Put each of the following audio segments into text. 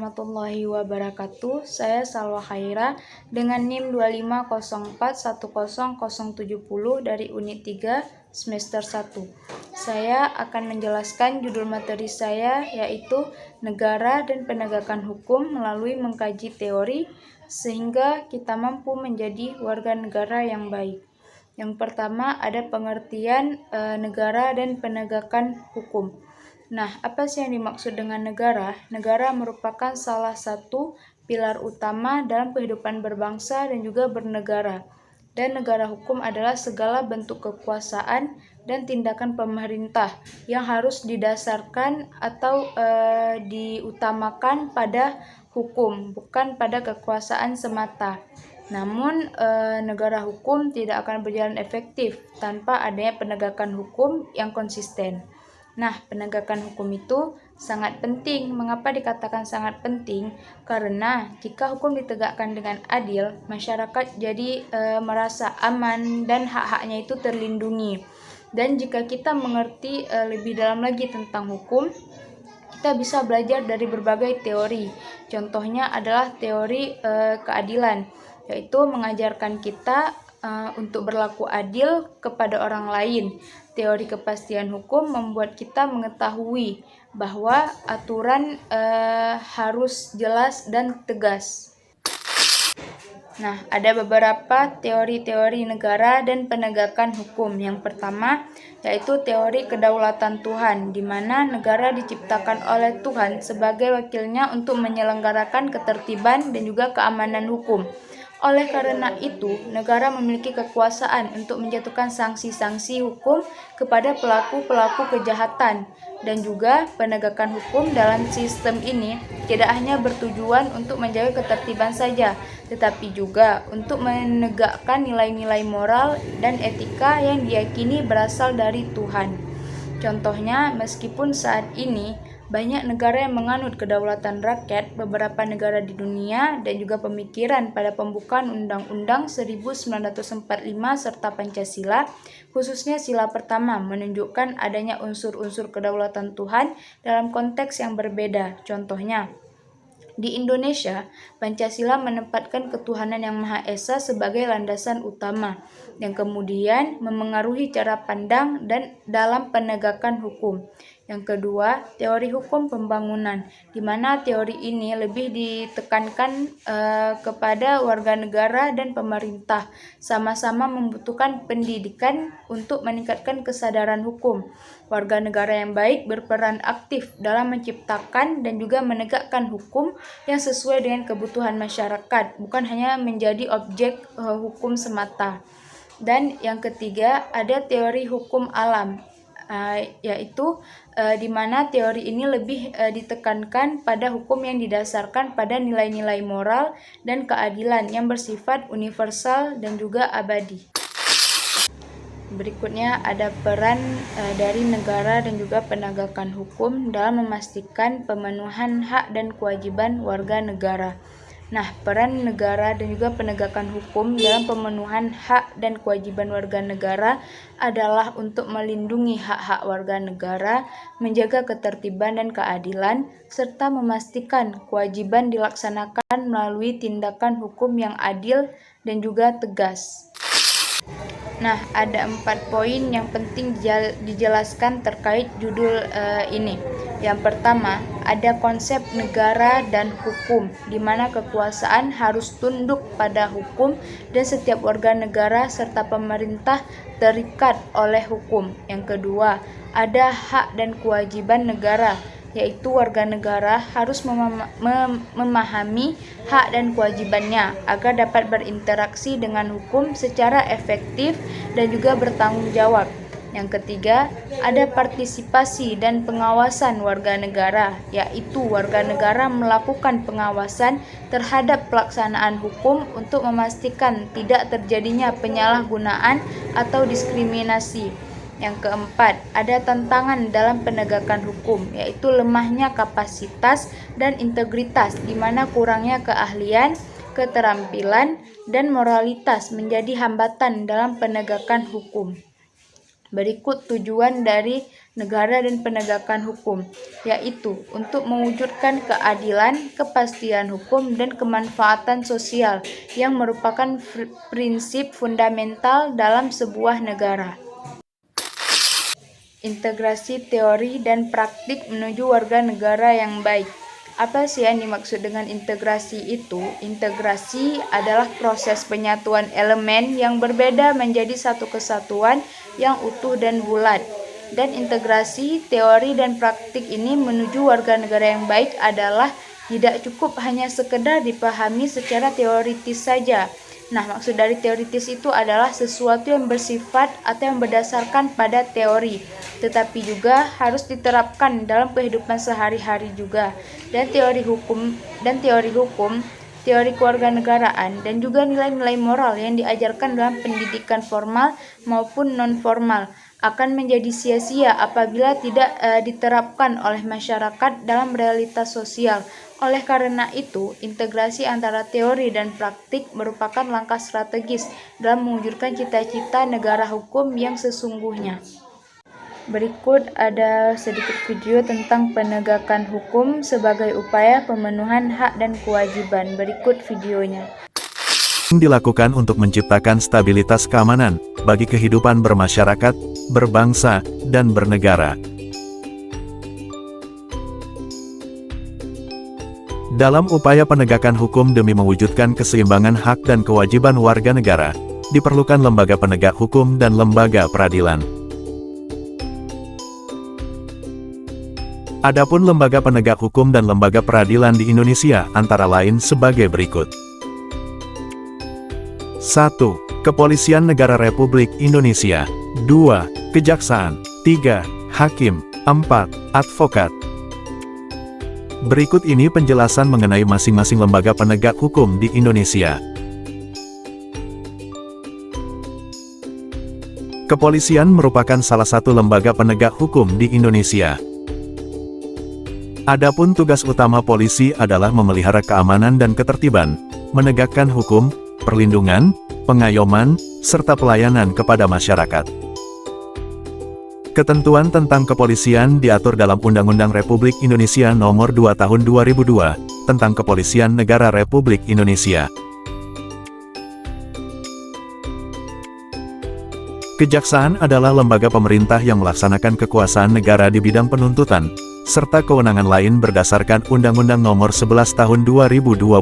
warahmatullahi wabarakatuh. Saya Salwa Khaira dengan NIM 2504100070 dari Unit 3 semester 1. Saya akan menjelaskan judul materi saya, yaitu Negara dan Penegakan Hukum melalui mengkaji teori sehingga kita mampu menjadi warga negara yang baik. Yang pertama ada pengertian negara dan penegakan hukum. Nah, apa sih yang dimaksud dengan negara? Negara merupakan salah satu pilar utama dalam kehidupan berbangsa dan juga bernegara. Dan negara hukum adalah segala bentuk kekuasaan dan tindakan pemerintah yang harus didasarkan atau diutamakan pada hukum, bukan pada kekuasaan semata. Namun, negara hukum tidak akan berjalan efektif tanpa adanya penegakan hukum yang konsisten. Nah, penegakan hukum itu sangat penting. Mengapa dikatakan sangat penting? Karena jika hukum ditegakkan dengan adil, masyarakat jadi merasa aman dan hak-haknya itu terlindungi. Dan jika kita mengerti lebih dalam lagi tentang hukum, kita bisa belajar dari berbagai teori. Contohnya adalah teori keadilan, yaitu mengajarkan kita untuk berlaku adil kepada orang lain. Teori kepastian hukum membuat kita mengetahui bahwa aturan harus jelas dan tegas. Nah, ada beberapa teori-teori negara dan penegakan hukum. Yang pertama, yaitu teori kedaulatan Tuhan, di mana negara diciptakan oleh Tuhan sebagai wakilnya untuk menyelenggarakan ketertiban dan juga keamanan hukum. Oleh karena itu, negara memiliki kekuasaan untuk menjatuhkan sanksi-sanksi hukum kepada pelaku-pelaku kejahatan. Dan juga penegakan hukum dalam sistem ini tidak hanya bertujuan untuk menjaga ketertiban saja, tetapi juga untuk menegakkan nilai-nilai moral dan etika yang diyakini berasal dari Tuhan. Contohnya, meskipun saat ini banyak negara yang menganut kedaulatan rakyat, beberapa negara di dunia dan juga pemikiran pada pembukaan Undang-Undang 1945 serta Pancasila, khususnya sila pertama, menunjukkan adanya unsur-unsur kedaulatan Tuhan dalam konteks yang berbeda. Contohnya, di Indonesia, Pancasila menempatkan ketuhanan yang Maha Esa sebagai landasan utama, yang kemudian memengaruhi cara pandang dan dalam penegakan hukum. Yang kedua, teori hukum pembangunan, di mana teori ini lebih ditekankan kepada warga negara dan pemerintah, sama-sama membutuhkan pendidikan untuk meningkatkan kesadaran hukum. Warga negara yang baik berperan aktif dalam menciptakan dan juga menegakkan hukum yang sesuai dengan kebutuhan masyarakat, bukan hanya menjadi objek hukum semata. Dan yang ketiga, ada teori hukum alam, yaitu di mana teori ini lebih ditekankan pada hukum yang didasarkan pada nilai-nilai moral dan keadilan yang bersifat universal dan juga abadi. Berikutnya ada peran dari negara dan juga penegakan hukum dalam memastikan pemenuhan hak dan kewajiban warga negara. Nah, peran negara dan juga penegakan hukum dalam pemenuhan hak dan kewajiban warga negara adalah untuk melindungi hak-hak warga negara, menjaga ketertiban dan keadilan, serta memastikan kewajiban dilaksanakan melalui tindakan hukum yang adil dan juga tegas. Nah, ada 4 poin yang penting dijelaskan terkait judul ini. Yang pertama, ada konsep negara dan hukum, di mana kekuasaan harus tunduk pada hukum dan setiap warga negara serta pemerintah terikat oleh hukum. Yang kedua, ada hak dan kewajiban negara, yaitu warga negara harus memahami hak dan kewajibannya agar dapat berinteraksi dengan hukum secara efektif dan juga bertanggung jawab. Yang ketiga, ada partisipasi dan pengawasan warga negara, yaitu warga negara melakukan pengawasan terhadap pelaksanaan hukum untuk memastikan tidak terjadinya penyalahgunaan atau diskriminasi. Yang keempat, ada tantangan dalam penegakan hukum, yaitu lemahnya kapasitas dan integritas, di mana kurangnya keahlian, keterampilan, dan moralitas menjadi hambatan dalam penegakan hukum. Berikut tujuan dari negara dan penegakan hukum, yaitu untuk mewujudkan keadilan, kepastian hukum, dan kemanfaatan sosial yang merupakan prinsip fundamental dalam sebuah negara. Integrasi teori dan praktik menuju warga negara yang baik. Apa sih yang dimaksud dengan integrasi itu? Integrasi adalah proses penyatuan elemen yang berbeda menjadi satu kesatuan yang utuh dan bulat. Dan integrasi teori dan praktik ini menuju warga negara yang baik adalah tidak cukup hanya sekedar dipahami secara teoritis saja. Nah, maksud dari teoritis itu adalah sesuatu yang bersifat atau yang berdasarkan pada teori, tetapi juga harus diterapkan dalam kehidupan sehari-hari juga. Dan teori hukum, teori kewarganegaraan, dan juga nilai-nilai moral yang diajarkan dalam pendidikan formal maupun non-formal akan menjadi sia-sia apabila tidak diterapkan oleh masyarakat dalam realitas sosial. Oleh karena itu, integrasi antara teori dan praktik merupakan langkah strategis dalam mewujudkan cita-cita negara hukum yang sesungguhnya. Berikut ada sedikit video tentang penegakan hukum sebagai upaya pemenuhan hak dan kewajiban. Berikut videonya. Dilakukan untuk menciptakan stabilitas keamanan bagi kehidupan bermasyarakat, berbangsa, dan bernegara. Dalam upaya penegakan hukum demi mewujudkan keseimbangan hak dan kewajiban warga negara, diperlukan lembaga penegak hukum dan lembaga peradilan. Adapun lembaga penegak hukum dan lembaga peradilan di Indonesia antara lain sebagai berikut. 1. Kepolisian Negara Republik Indonesia. 2. Kejaksaan. 3. Hakim. 4. Advokat. Berikut ini penjelasan mengenai masing-masing lembaga penegak hukum di Indonesia. Kepolisian merupakan salah satu lembaga penegak hukum di Indonesia. Adapun tugas utama polisi adalah memelihara keamanan dan ketertiban, menegakkan hukum, perlindungan, pengayoman, serta pelayanan kepada masyarakat. Ketentuan tentang kepolisian diatur dalam Undang-Undang Republik Indonesia Nomor 2 Tahun 2002, tentang Kepolisian Negara Republik Indonesia. Kejaksaan adalah lembaga pemerintah yang melaksanakan kekuasaan negara di bidang penuntutan, serta kewenangan lain berdasarkan Undang-Undang Nomor 11 Tahun 2021.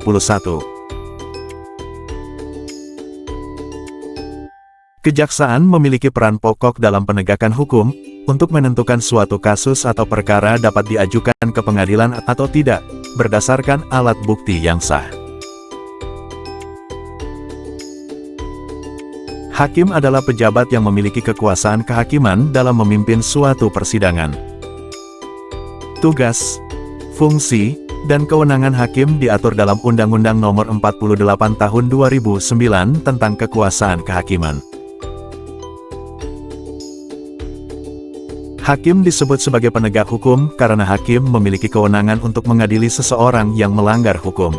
Kejaksaan memiliki peran pokok dalam penegakan hukum, untuk menentukan suatu kasus atau perkara dapat diajukan ke pengadilan atau tidak, berdasarkan alat bukti yang sah. Hakim adalah pejabat yang memiliki kekuasaan kehakiman dalam memimpin suatu persidangan. Tugas, fungsi, dan kewenangan hakim diatur dalam Undang-Undang Nomor 48 Tahun 2009 tentang kekuasaan kehakiman. Hakim disebut sebagai penegak hukum karena hakim memiliki kewenangan untuk mengadili seseorang yang melanggar hukum.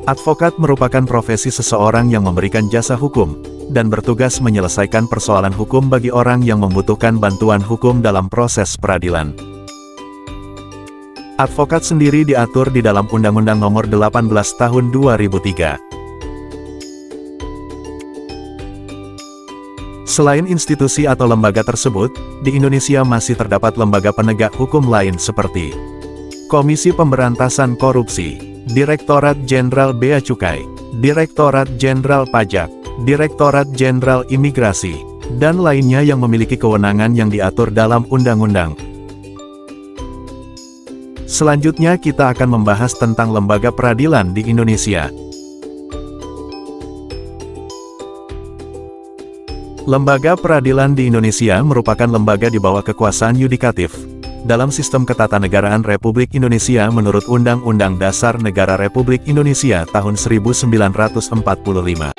Advokat merupakan profesi seseorang yang memberikan jasa hukum, dan bertugas menyelesaikan persoalan hukum bagi orang yang membutuhkan bantuan hukum dalam proses peradilan. Advokat sendiri diatur di dalam Undang-Undang Nomor 18 Tahun 2003. Selain institusi atau lembaga tersebut, di Indonesia masih terdapat lembaga penegak hukum lain seperti Komisi Pemberantasan Korupsi, Direktorat Jenderal Bea Cukai, Direktorat Jenderal Pajak, Direktorat Jenderal Imigrasi, dan lainnya yang memiliki kewenangan yang diatur dalam undang-undang. Selanjutnya kita akan membahas tentang lembaga peradilan di Indonesia. Lembaga peradilan di Indonesia merupakan lembaga di bawah kekuasaan yudikatif, dalam sistem ketatanegaraan Republik Indonesia menurut Undang-Undang Dasar Negara Republik Indonesia tahun 1945.